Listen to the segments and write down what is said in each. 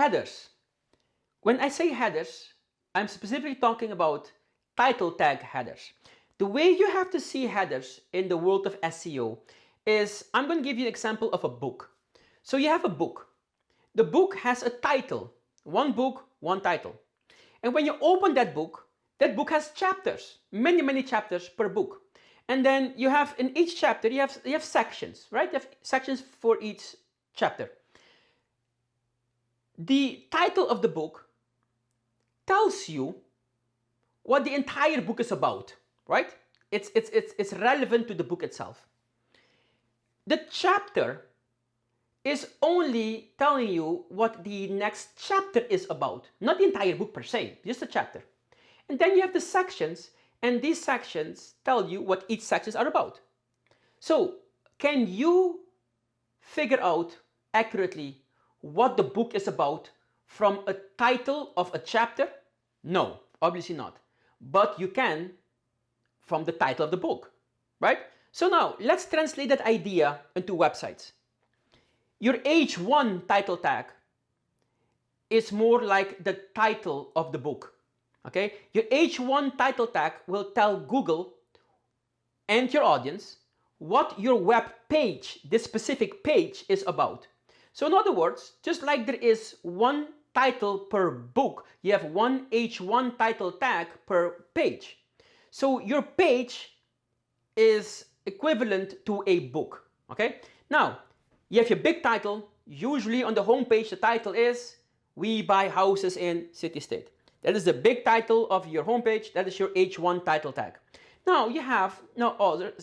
headers. When I say headers, I'm specifically talking about title tag headers. The way you have to see headers in the world of SEO is, I'm going to give you an example of a book. So you have a book. The book has a title, one book, one title. And when you open that book has chapters, many chapters per book. And then you have, in each chapter, you have sections, right? You have sections for each chapter. The title of the book tells you what the entire book is about, right? It's relevant to the book itself. The chapter is only telling you what the next chapter is about, not the entire book per se, just a chapter. And then you have the sections, and these sections tell you what each sections are about. So, can you figure out accurately what the book is about from a title of a chapter? No, obviously not. But you can from the title of the book, right? So now, let's translate that idea into websites. Your H1 title tag is more like the title of the book, okay? Your H1 title tag will tell Google and your audience what your web page, this specific page, is about. So in other words, just like there is one title per book, you have one H1 title tag per page. So your page is equivalent to a book, okay? Now, you have your big title. Usually on the home page, the title is "We buy houses in city state." That is the big title of your homepage. That is your H1 title tag. Now you have other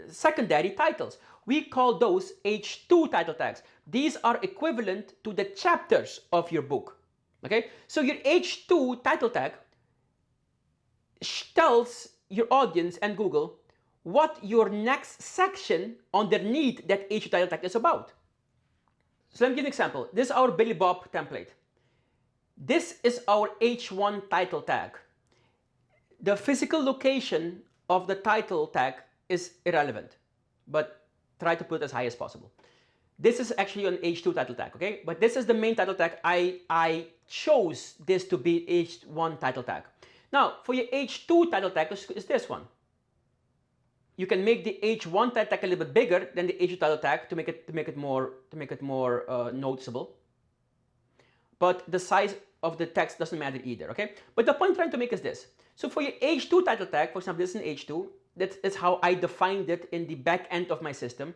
secondary titles. We call those H2 title tags. These are equivalent to the chapters of your book. Okay, so your H2 title tag tells your audience and Google what your next section underneath that H2 title tag is about. So let me give you an example. This is our Billy Bob template. This is our H1 title tag. The physical location of the title tag is irrelevant, but try to put it as high as possible. This is actually an H2 title tag, okay? But this is the main title tag. I chose this to be H1 title tag. Now, for your H2 title tag is this one. You can make the H1 title tag a little bit bigger than the H2 title tag to make it more noticeable. But the size of the text doesn't matter either, okay? But the point I'm trying to make is this. So for your H2 title tag, for example, this is an H2. That is how I defined it in the back end of my system.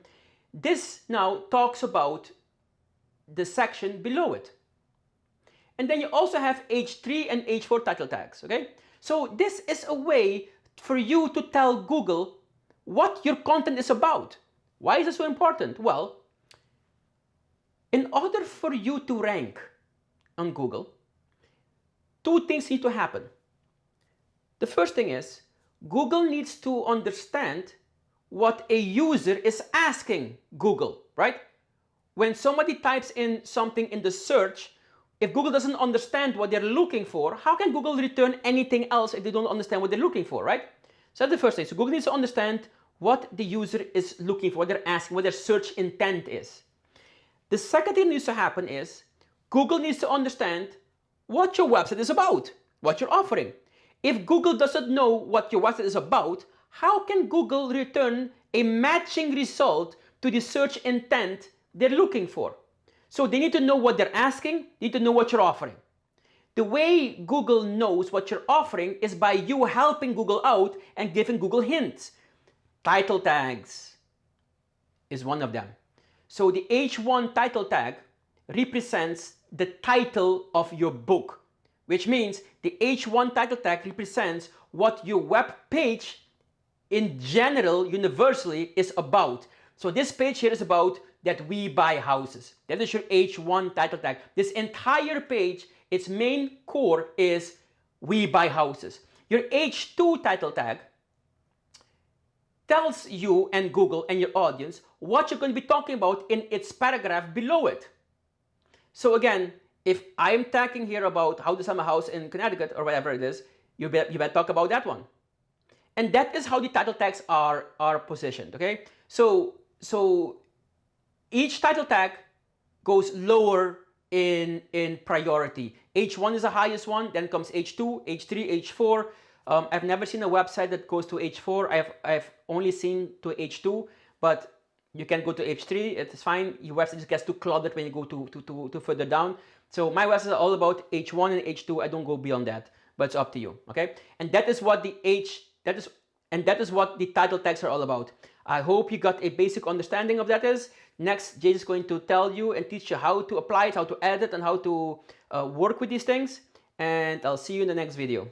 This now talks about the section below it. And then you also have H3 and H4 title tags, okay? So this is a way for you to tell Google what your content is about. Why is this so important? Well, in order for you to rank on Google, two things need to happen. The first thing is, Google needs to understand what a user is asking Google, right? When somebody types in something in the search, if Google doesn't understand what they're looking for, how can Google return anything else if they don't understand what they're looking for, right? So that's the first thing. So Google needs to understand what the user is looking for, what they're asking, what their search intent is. The second thing that needs to happen is Google needs to understand what your website is about, what you're offering. If Google doesn't know what your website is about, how can Google return a matching result to the search intent they're looking for? So they need to know what they're asking, they need to know what you're offering. The way Google knows what you're offering is by you helping Google out and giving Google hints. Title tags is one of them. So the H1 title tag represents the title of your book, which means the H1 title tag represents what your web page in general, universally, is about. So this page here is about that we buy houses. That is your H1 title tag. This entire page, its main core is we buy houses. Your H2 title tag tells you and Google and your audience what you're going to be talking about in its paragraph below it. So again, if I'm tagging here about how to sell a house in Connecticut or whatever it is, you better talk about that one. And that is how the title tags are positioned, okay? So each title tag goes lower in priority. H1 is the highest one, then comes H2, H3, H4. I've never seen a website that goes to H4. I've only seen to H2, but you can go to H3. It's fine. Your website just gets too cluttered when you go to further down. So my website is all about H1 and H2. I don't go beyond that, but it's up to you. Okay, and that is what the what the title tags are all about. I hope you got a basic understanding of that is. Next, Jay is going to tell you and teach you how to apply it, how to edit, and how to work with these things. And I'll see you in the next video.